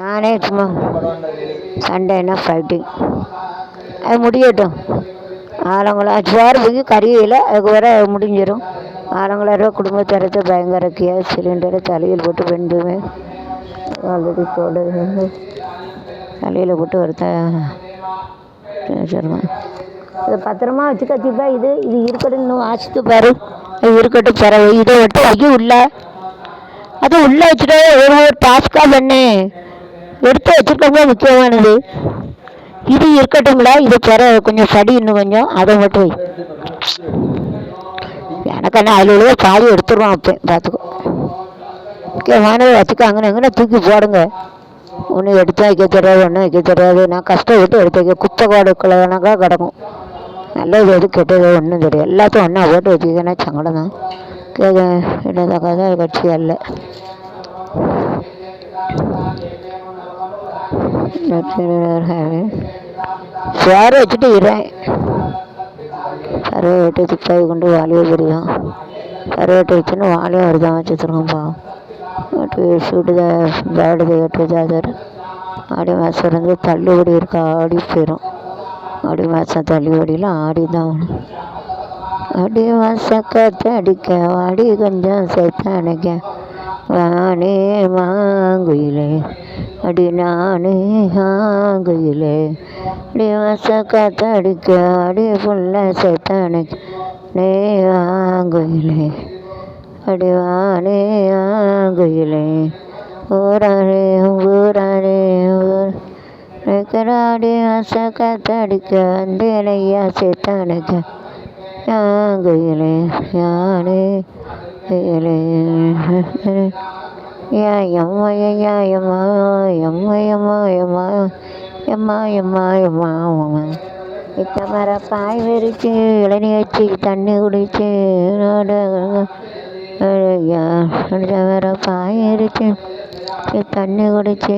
நானே சும்மா சண்டைன்னா ஃபைட்டிங் அது முடியட்டும். ஆலங்குளம் சோறு பொங்கி கறியில் அதுக்கு வர முடிஞ்சிடும். ஆலங்குளம் குடும்பத்தரத்தை பயங்கர கேஸ் சிலிண்டரை தலையில் போட்டு ரெண்டுமே ஆல்ரெடி தலையில் போட்டு ஒருத்தன் வச்சுருக்கான். அது பத்திரமா வச்சுக்க தீபா. இது இருக்கட்டும், இன்னும் வாசித்து பாரு. அது இருக்கட்டும், பறவை இதை விட்டு வைக்க உள்ள அது உள்ளே வச்சுட்டு ஒரு டாஸ்காக பண்ணு எடுத்து வச்சுருக்கோங்க. முக்கியமானது இது இருக்கட்டும்ல. இது கொஞ்சம் சடி, இன்னும் கொஞ்சம் அதை மட்டும் வை. எனக்கு என்ன அதில் பாதி எடுத்துருவான் அப்போ பார்த்துக்கோ. முக்கியமானதை வச்சுக்க. அங்கே தூக்கி போடுங்க. ஒன்று எடுத்து வைக்க தெரியாது, ஒன்றும் வைக்க தெரியாது. நான் கஷ்டப்பட்டு எடுத்து வைக்க குப்பை கணக்காக கிடக்கும். நல்லது எது கெட்டது ஒன்றும் தெரியாது. எல்லாத்தையும் ஒன்றா போட்டு வச்சுக்கன்னா சங்கடம் தான். என்னதாக்காத கட்சி அல்ல. சோறு வச்சுட்டு இரேன். கருவை வெட்டி துப்பாக்கி கொண்டு வாலியை பெரியும். கருவை வெட்டி வச்சுன்னு வாலியும் வருதான் வச்சுருக்கோம்ப்பா. சுடுத பேடுதை வெட்டுறது. அது ஆடி மாதம் இருந்து தள்ளுபடி இருக்கா, ஆடி போயிடும். ஆடி மாதம் தள்ளுபடியில் ஆடி தான் ஆகணும். ஆடி மாதம் காற்றடிக்க ஆடி கொஞ்சம் சேர்த்து அணைக்க நானே மாங்குயிலே அடி நானே ஆங்குயிலே அடி மாதம் காற்றடிக்க ஆடி ஃபுல்லாக சேர்த்து அணைக்க நே ஆங்குயிலே அடி வானே ஆங்குயிலே ஊரானே ஊரானே ஊராடி ஆசை காற்றடிக்க வந்தேனையா சேர்த்து அணைக்க யாங்குயிலே யானே குயிலே எம்மா எம்மா எம்மா எம்மா எம்மா எம்மா எம்மா எம்மா எம்மா இத்த மர பாய் விரிச்சு இளநீ வச்சு தண்ணி குடிச்சு மர பாய் விரிச்சு தண்ணி குடிச்சு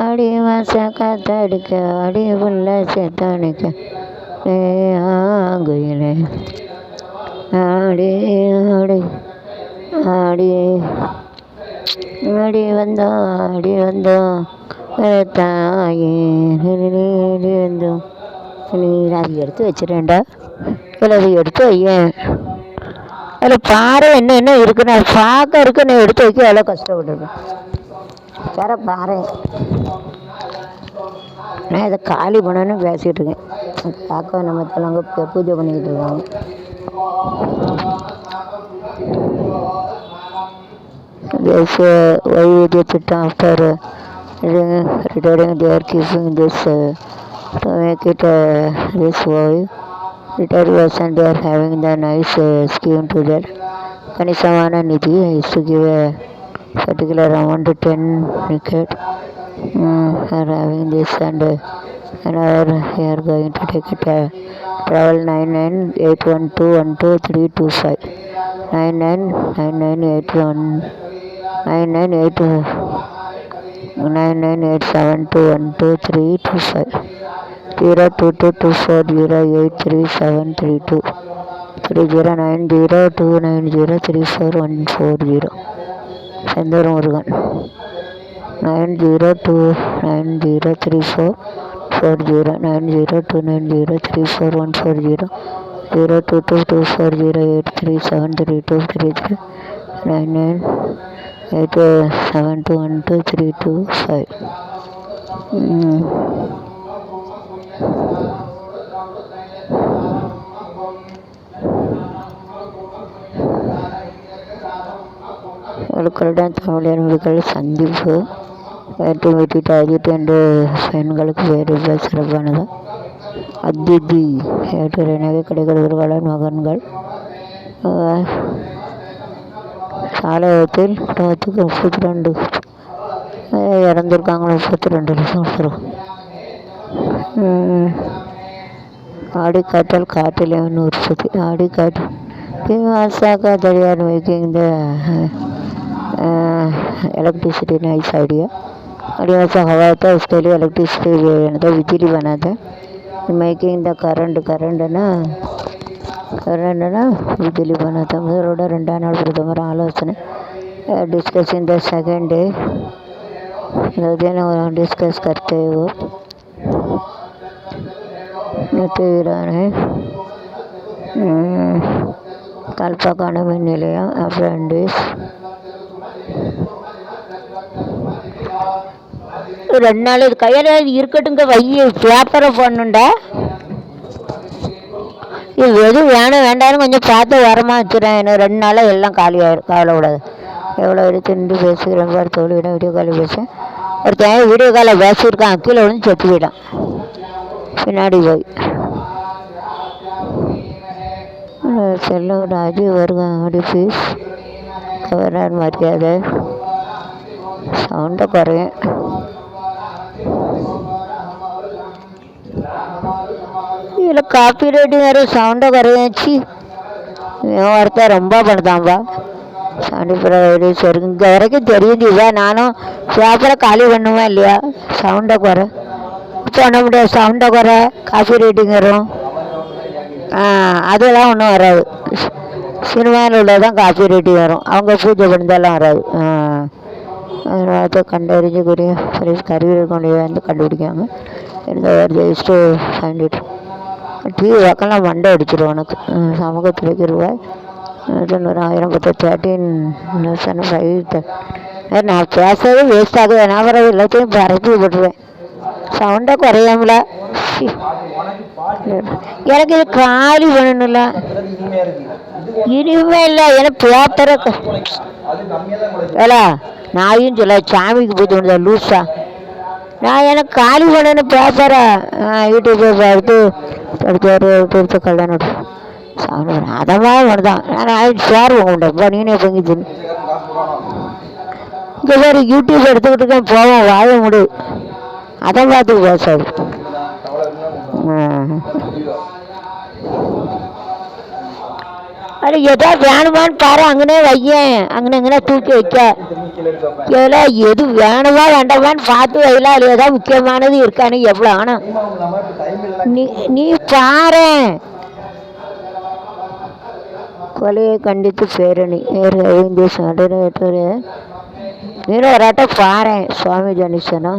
அடி மாதம் காற்றடிக்க அடி புள்ள சேர்த்தடிக்க ஆங்குயிலே ஆடி ஆடி ஆடி ஆடி வந்தோம் ஆடி வந்தோம் தாயே வந்தோம். நீ அதை எடுத்து வச்சிடேன்டா. இல்லை அதை எடுத்து வையேன். அதில் பாறை என்ன இருக்குன்னு அது பார்க்க இருக்கு. நான் எடுத்து வைக்க எவ்வளோ கஷ்டப்பட்டுருக்கேன். வேற பாறை நான் இதை காலி பண்ணணும்னு பேசிகிட்டு இருக்கேன். பார்க்க நம்ம தலைங்க பூஜை பண்ணிக்கிட்டு இருக்காங்க. வைத்திய திட்டம் after retiring they are keeping this to make it this way. Retired person they are having the nice scheme to that. கணிசமான நிதி is to give a particular amount to 10 wicket. Are having this and another we are going to take it travel 9981212325 9987212325 02224083732 309029034140 Senthur Murugan 9029034140 9029034140 02224083732 9987212325. ஒழுக்கருடன் தமிழர்கள் சந்திப்பு ஏற்றுமீட்டிட்டு அஜித் என்று பெண்களுக்கு வேறு சிறப்பானது. அதிதி ஏற்று நகை கிடைக்கிறவர்களால் மகன்கள் சாலையத்தில் குடும்பத்துக்கு 32 இறந்துருக்காங்க. 32 லட்சம் வரும். ஆடிக்காற்றல் காற்றில் உற்பத்தி ஆடிக்காற்று மாசாக்கா தனியார் making the electricity nice idea. और ऐसा हवा था उसके लिए इलेक्ट्रिसिटी बिजली बनाते मेकिंग द करंट है ना காரணம் என்னென்னா திலீப் தமிழரோட 2ஆம் நாள் பிரதமர் ஆலோசனை discussing the second day discuss करते हैं वो கல்பகான மின் நிலையம் அப்ரண்டிஸ் 2 நாள் இது கையில் இருக்கட்டுங்க வைய பேப்பரை போடணுண்டா இது எதுவும் வேணும் வேண்டாம்னு கொஞ்சம் பார்த்து வரமா வச்சுறேன் எனக்கு 2 நாளாக எல்லாம் காலியாகிடும் கவலை விடாது எவ்வளோ எடுத்து நின்று பேசுகிறேன் பாரு தோழிவிட வீடியோ காலில் பேசேன் ஒருத்தன் வீடியோ காலில் பேசியிருக்கான் கீழே விழுந்து செத்து போயிட்டான் பின்னாடி போய் செல்லம் ராஜு வருங்க ஃபீஸ் கவர்னர் மரியாதை சவுண்டை குறையும் இதில் காப்பி ரைட்டிங் வேறு சவுண்டை குறையாச்சு ஒருத்தர் ரொம்ப பண்ணுதான்பா சவுண்டு சரி இங்கே வரைக்கும் தெரியுதுவா நானும் பேப்பரை காலி பண்ணுவேன் இல்லையா சவுண்டை குறை பண்ண முடியாது சவுண்டை குறை காப்பி ரைட்டிங் வரும் அதெல்லாம் ஒன்றும் வராது சினிமாவில் உள்ளதான் காப்பி ரைட்டிங் வரும் அவங்க பூஜை பண்ணிதாலாம் வராது அதை கண்டறிஞ்சக்கூடிய கருவிகள் கொண்டு வந்து கண்டுபிடிக்காங்க இந்த ஜெயிஸ்ட்டு ஃபைண்ட் டிவி வாக்கெல்லாம் மண்டை அடிச்சிடும் உனக்கு சமூகத்துறைக்கு ரூபாய் 13,10 நான் பேசுறது வேஸ்ட் ஆகுது நான் வர எல்லாத்தையும் பரப்பி விட்டுருவேன் சவுண்டை குறையாமல எனக்கு இது காலி பண்ணணும்ல இனிமே இல்லை ஏன்னா பேப்பரை ஏலா நாயும் சொல்ல சாமிக்கு போய் தோணுதா லூஸா நான் எனக்கு காலி பண்ணணும் பேப்பரை யூடியூப் எடுத்து எடுத்து கல்யாணம் சாமி அதமாக ஒன்றுதான் நான் ஷேர் வாங்க முடியாது நீனே பொங்கி தின்னு இங்கே வேறு யூடியூப் எடுத்துக்கிட்டு இருக்கேன் போவோம் வாழ முடி அதை பார்த்து பேசாது அது எதோ வேணுமான்னு பாரு அங்கனே வையேன் அங்கனே தூக்கி வைக்க இதெல்லாம் எது வேணுமா வேண்டாமான்னு பார்த்து வைலாம் அது ஏதாவது முக்கியமானது இருக்கானு எவ்வளோ ஆனால் நீ பாரு கொலையை கண்டித்து பேரணி நீனும் ஒரு ஆட்டம் பாரு சுவாமி ஜனிஷனா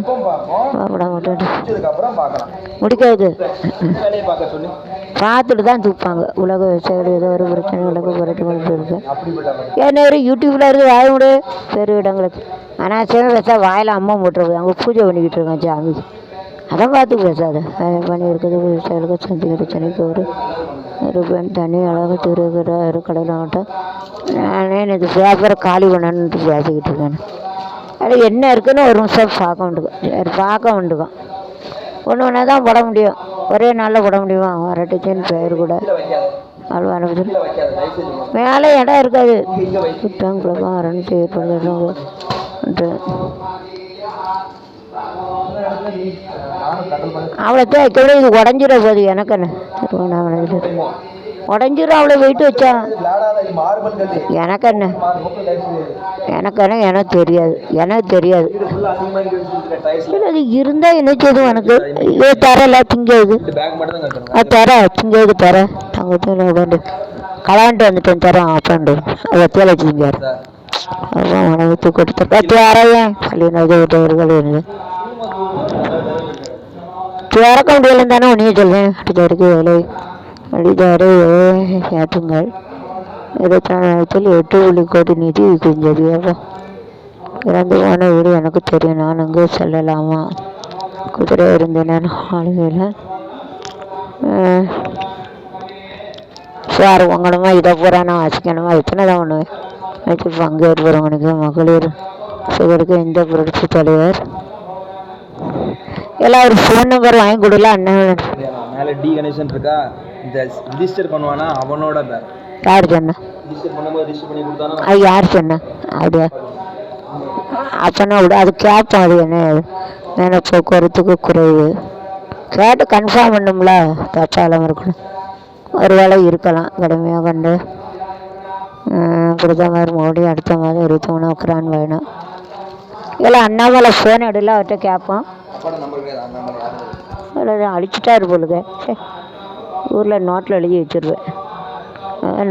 முடிக்காது பார்த்துட்டு தான் தூப்பாங்க உலக விவசாயிகள் ஏதோ ஒரு பிரச்சனை உலக புரட்சி இருக்கு ஏன்னா யூடியூப்ல இருக்கு வாய முடி பெரு இடங்களுக்கு ஆனால் சில பேசா வாயில் அம்மா போட்டுருக்கு அங்கே பூஜை பண்ணிக்கிட்டு இருக்கேன் சாமி அதை பார்த்து பேசாத பண்ணி இருக்குது விவசாயிகளுக்கு சந்திக்கிற சென்னைக்கு ஒரு பெண் தண்ணி அழகாக திருக்கிற கடல் ஆகட்டும் நானே இது பேப்பரை காலி பண்ணணுன்ட்டு பேசிக்கிட்டு இருக்கேன் அது என்ன இருக்குன்னு ஒரு நிமிஷம் பார்க்க வேண்டுக்கும் ஒன்று ஒன்றா தான் போட முடியும் ஒரே நாளில் போட முடியுமா வரட்டுச்சின்னு பேர் கூட அவ்வளோ ஆரம்பிச்சு மேலே இடம் இருக்காது சுத்தம் குழப்பம் ஆரம்பிச்சு ஏற்படுத்துட்டு அவ்வளோத்தான் வைக்கவிட இது உடஞ்சிட போகுது எனக்கு என்ன திருவண்ணாமலை உடஞ்சிரும் அவ்வளோ வெயிட்டு வச்சா எனக்கு என்ன எனக்கு தெரியாது அது இருந்தால் என்ன செய்யுது உனக்கு இது தரல திங்கிறது திங்கிறது தர தங்கத்தில் உடண்டு கலாண்டு வந்துட்டேன் தரோம் அப்பாண்டு ஒத்தியால திங்கார் அதான் உனக்கு கொடுத்துருக்கா தேரையன் பள்ளினது விட்டவர்கள் இருந்து திறக்க முடியலன்னு தானே உன்னையே சொல்வேன் அடுத்த வரைக்கும் வேலை அடிதாரே ஏற்றுங்கள் 24 கோடி நிதி குஞ்சது இறந்து போன வீடு எனக்கு தெரியும் நான் அங்கே செல்லலாமா குதிரை இருந்தேன் ஆளுகையில் சார் உங்களமா இதை பூரா நான் வாசிக்கணுமா எத்தனை தான் பண்ணுவேன் நேற்று பங்கேற்பவங்களுக்கு மகளிர் சிகருக்கு இந்த புரட்சி தலைவர் எல்லாம் ஒரு ஃபோன் நம்பர் வாங்கி கொடுல அண்ணன் மேலே டி கணேசன் இருக்கா இந்த ரிஜிஸ்டர் பண்ணுவானா அவனோட பேர் யார் சொன்னா ரிஜிஸ்டர் பண்ணும்போது ரிஜிஸ்டர் பண்ணி கொடுத்தானா அது யார் சொன்னா அது அப்போனா விட அது கேட்போம் அது என்ன மேலே போக்குவரத்துக்கு குறைவு கேட்டு கன்ஃபார்ம் பண்ணும்ல தப்பாலம் இருக்கணும் ஒரு வேளை இருக்கலாம் கடுமையாக கண்டு பிரதமர் மோடி அடுத்த மாதம் 23 உக்ரான் வேணும் இல்லை அண்ணாமலை ஃபோன் எடுல அவர்கிட்ட கேட்போம் அவ்வளோதான் அழிச்சிட்டாரு போலுங்க ஊரில் நோட்டில் எழுதி வச்சுருவேன்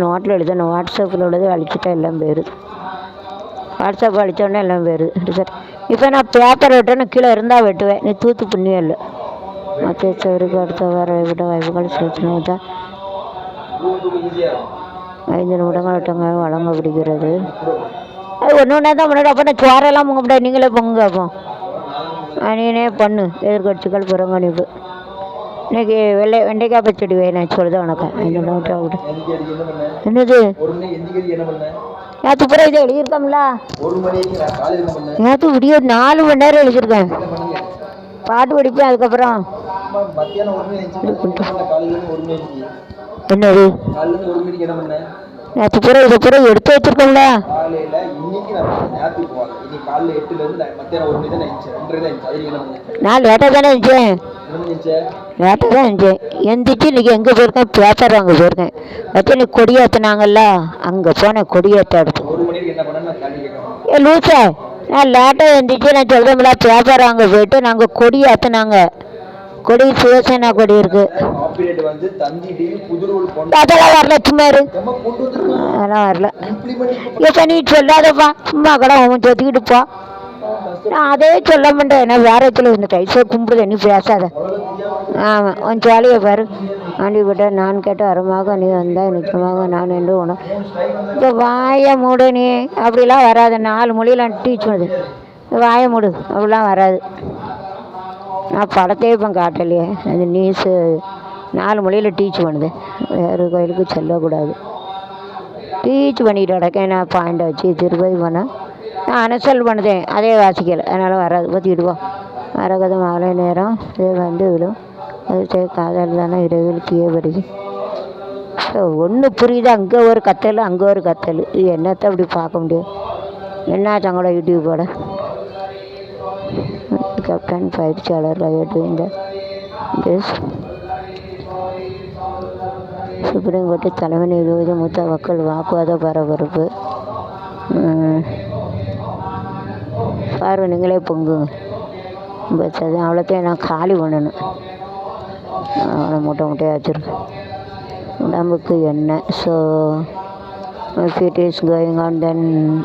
நோட்டில் எழுதணும். வாட்ஸ்அப்பில் உள்ளது அழிச்சிட்டா எல்லாம் போயிடுது. வாட்ஸ்அப் அழித்தோடனே எல்லாம் போயிடுது. சார் இப்போ நான் பேப்பர் வெட்டேன்னு கீழே இருந்தால் வெட்டுவேன். நீ தூத்து புண்ணியம் இல்லை. மற்ற சவருக்கு அடுத்த வர விட வாய்ப்புகள் சூச்சனை தான் 5 நிமிடங்கள் விட்டங்க வழங்க பிடிக்கிறது. அது ஒன்று ஒன்றா தான் முன்னாடி. அப்போ நான் சோறெல்லாம் பொங்க முடியாது. நீங்களே பொங்க. அப்போ நீனே பண்ணு. எதிர்கட்சிகள் புறங்கணிப்பு. இன்னைக்கு வெண்டைக்காய் பச்சடி நான் சொல்லுதேன் உனக்கு. 5 நிமிடம் விட என்னது நேற்று பூரா இதை எழுதியிருக்கோம்ல. நேற்று விடிய 4 மணி நேரம் எழுதியிருக்கேன். பாட்டு படிப்பேன். அதுக்கப்புறம் என்னது நேற்று பூரா இதை பூரா எடுத்து வச்சிருக்கோம்ல. நான் லேட்டாக தானே இருந்துச்சேன். லேட்டாக தான் இருந்துச்சேன். எந்திரிச்சு இன்னைக்கு எங்கே போயிருக்கேன்? பேப்பர் வாங்க போயிருக்கேன். வச்சு இன்னைக்கு கொடியேற்றினாங்கல்ல, அங்கே போனேன். கொடியேற்ற எடுத்து லூசா. நான் லேட்டாக எழுந்திரிச்சு நான் சொல்கிறோம்ல, பேப்பர் வாங்க போயிட்டு நாங்கள் கொடியேற்றினாங்க. கொடி சிவசேனா கொடி இருக்கு. அதெல்லாம் வரல. சும்மா இரு. அதெல்லாம் வரல. இப்போ நீ சொல்லாதப்பா. சும்மா கூட அவன் சொத்திக்கிட்டு போ. நான் அதே சொல்ல மாட்டேன். நான் வேற இடத்துல இந்த டைஸை கும்பிடுது. நீ பேசாத. ஆமாம், உன் ஜாலியை பாரு. ஆண்டி விட்ட நான் கேட்ட அறமாக நீ வந்தால் நிச்சயமாக நான் என்று உனக்கு இப்போ வாயை மூடு. நீ அப்படிலாம் வராது. 4 மொழியெலாம் டீச் பண்ணுது. வாயை மூடு. அப்படிலாம் வராது. நான் படத்தையே இப்போ காட்டலையே. அது நியூஸு 4 மொழியில் டீச் பண்ணுது. வேறு கோயிலுக்கு செல்லக்கூடாது. டீச் பண்ணிக்கிட்டு கிடக்கேன். நான் பாயிண்டை வச்சு திருப்பதி போனேன். நான் அனசல் பண்ணுதேன். அதே வாசிக்கலை. அதனால் வராது. பற்றிக்கிடுவோம். வரகதை மாலை நேரம் இதே வந்து விடும். அது காதல் தானே இரவில் கீழே வருது. ஸோ ஒன்று புரியுது. அங்கே ஒரு கத்தல், அங்கே ஒரு கத்தல். இது என்னத்தை அப்படி பார்க்க முடியும்? என்ன தங்களோட யூடியூப்போட கேப்டன் பயிற்சியாளர் இந்த சுப்ரீம் கோர்ட்டு தலைமை நீதிபதி மூத்த மக்கள் வாக்குவாத பரபரப்பு. பார்வை நீங்களே பொங்குங்க. பஸ் அது அவ்வளோத்தையும் நான் காலி பண்ணணும். அவனை மூட்டை மூட்டையாக வச்சுருக்கேன். உடம்புக்கு என்ன? So if it is going on, then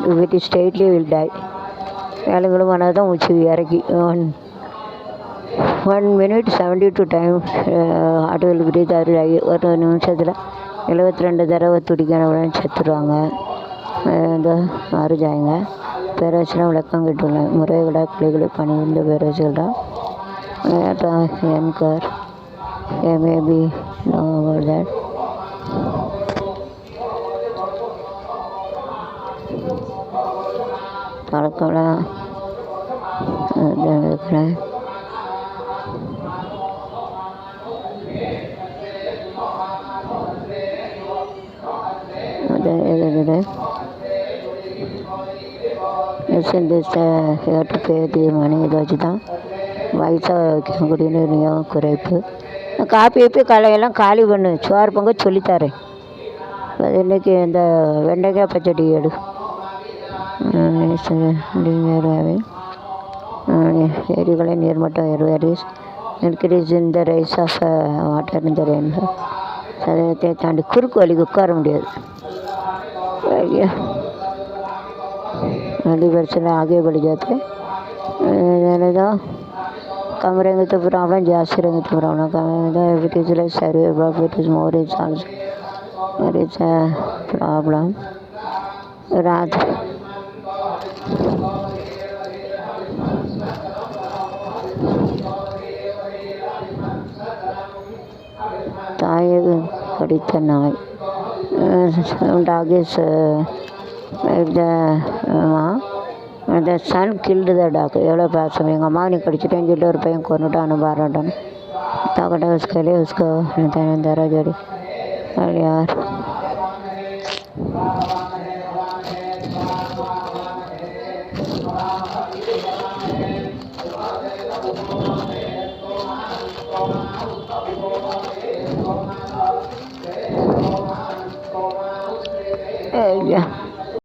if it is straightly will die. வேலைகளும் ஆனால் தான் உச்சி இறக்கி 1 minute 72 டைம் ஆட்டோவில் பிரீத் ஆகி ஒரு நிமிஷத்தில் 72 தடவை துடிக்கணும். செத்துருவாங்க. இந்த மாறுஜாயங்க பேரரசில் விளக்கம் கேட்டுள்ளேன். முறைவிட கிளிகளை பணிந்த பேரரசுகள்தான் என்கார் மேபி நோ அபவுட் தட். பழக்கம்லாம் இருக்கிறேன். மணி இதை வச்சு தான் வயசாக வைக்கக்கூடிய விநியோகம் குறைப்பு. காப்பி வைப்பி கலையெல்லாம் காலி பண்ணு. சோறு பொங்க சொல்லித்தரேன். அது இன்றைக்கி இந்த வெண்டைக்காய் பச்சடி எடு. ஏரிகளை நீர்மட்டம் இன்க்ரீஸ் இந்த ரைஸ் ஆஃப் வாட்டர் இந்த ரெண்டு சதவீதத்தை தாண்டி குறுக்கு வலிக்கு உட்கார முடியாது. नदी वर्षला आगे बढ़ जाते कमरेंगे तो प्रॉब्लम जास्ती रहेंगे तो प्रॉब्लम कम it is like survey but it is more is also there is a problem रात தாயை கடித்த நாய் dog is the son killed the dog. எவ்வளோ பாசம் எங்கள் அம்மா நீ கடிச்சிட்டேன்னு சொல்லிட்டு ஒரு பையன் கொண்டுட்டான்னு பாராட்டான்னு ताकत उसके लिए उसको दरा जोड़ी और यार Yeah.